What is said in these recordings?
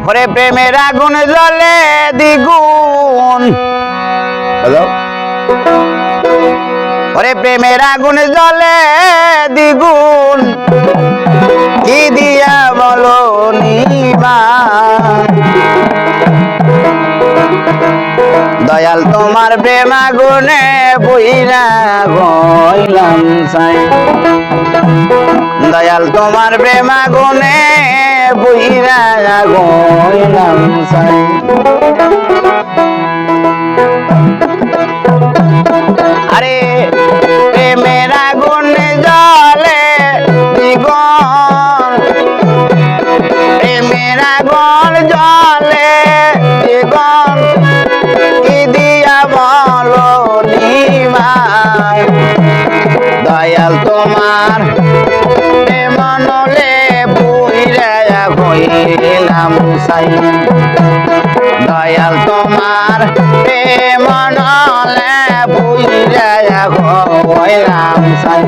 ওরে প্রেমের আগুন জ্বলে দ্বিগুণ, ওরে প্রেমের আগুন জ্বলে দ্বিগুণ, কি দিয়া বলো নিবা দয়াল তোমার প্রেম আগুনে বইরা গইলাম ছাই, দয়াল তোমার প্রেম আগুনে বইরা গইলাম ছাই। আরে প্রেমের আগুন জ্বলে দ্বিগুণ, প্রেমের আগুন জ্বলে দ্বিগুণ, কি দিয়া বলো নিবাই দয়াল তোমার মনলে বুইরা হইলাম ছাই, দয়াল তোমার মনলে বুইরা হইলাম ছাই।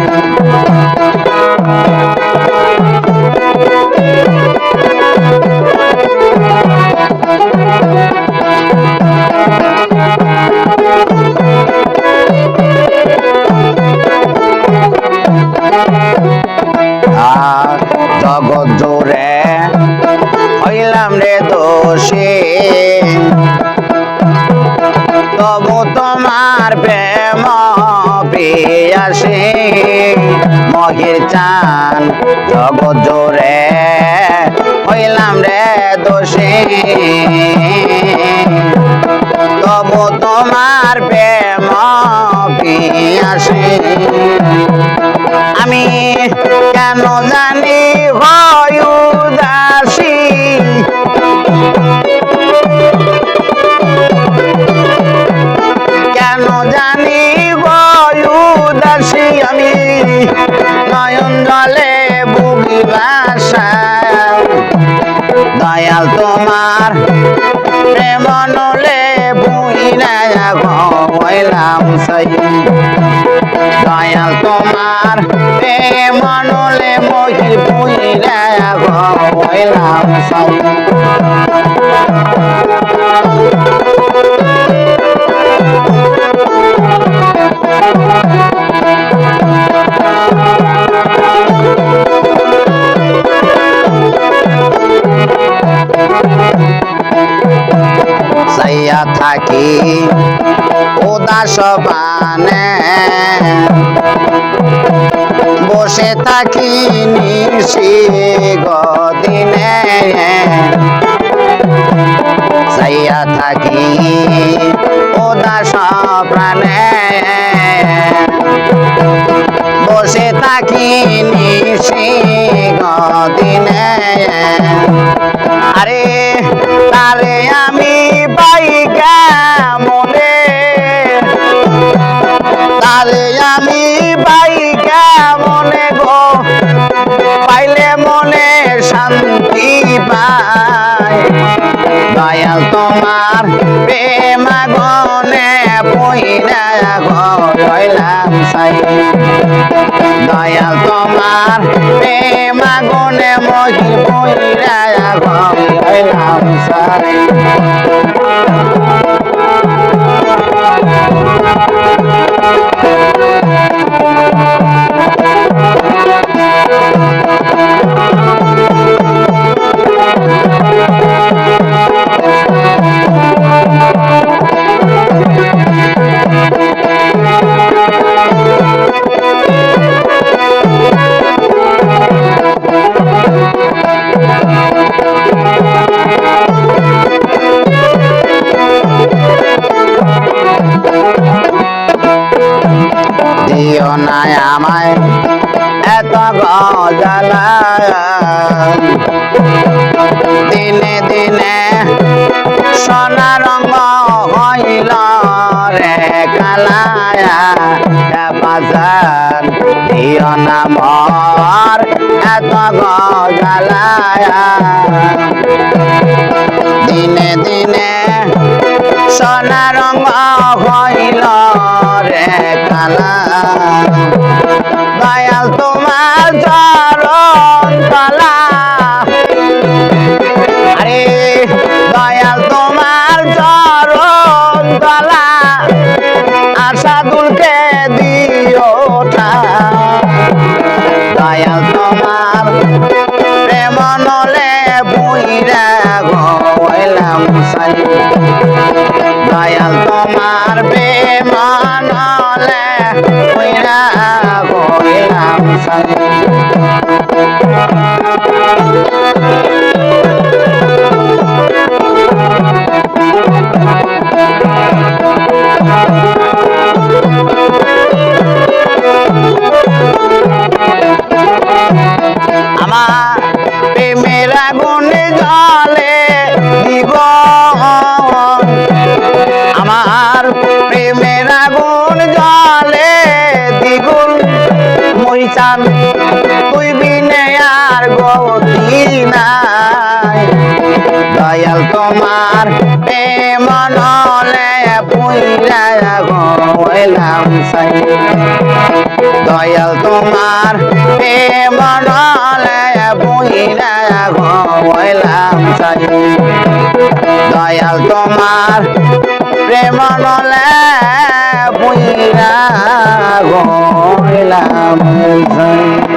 জগৎ জোরে হইলাম রে দোষী, তবু তোমার প্রেম পিয়াসী মহির চান, জগৎ জোরে হইলাম রে দোষী, তবু তোমার প্রেম পিয়াসী। আমি কেন জানি হয় উদাসী, কেন জানি হয় উদাসী, আমি নয়ন জলে বুকি ভাষা দয়াল তোমার প্রেম নলে বুইরা হইলাম ছাই, দয়াল তোমার প্রেম নলে মহির বুইরা হইলাম ছাই। সাইয়া থাকি উদাস পানে, বসে থাকি নিশি গদিনে, সাইয়া থাকি উদাস প্রাণে, বসে থাকি নিশি গদিনে। আরে তারে আমি পাই কেমনে, তারে আমি পাই কেমনে গো, পাইলে মনে শান্তি পাই দয়াল তোমার প্রেম আগুনে পইরা হইলাম ছাই, দয়াল তোমার প্রেম আগুনে মহির পইরা হইলাম ছাই। দিও না আমায় এত গজালা, দিনে দিনে সোনা রঙ হইল রে কালায়া, বাজার দিও না মর এত গজালায়া, দিনে দিনে সোনা রঙ হইল রে কালা, দয়াল তোমার চরণ তলা। আরে চান তুই বিনে আর গতি নাই দয়াল তোমার মনলে পুইরা হইলাম সাই দয়াল তোমার মনলে পুইরা হইলাম সাই দয়াল তোমার প্রেম নলে পুইরা হইলাম সাই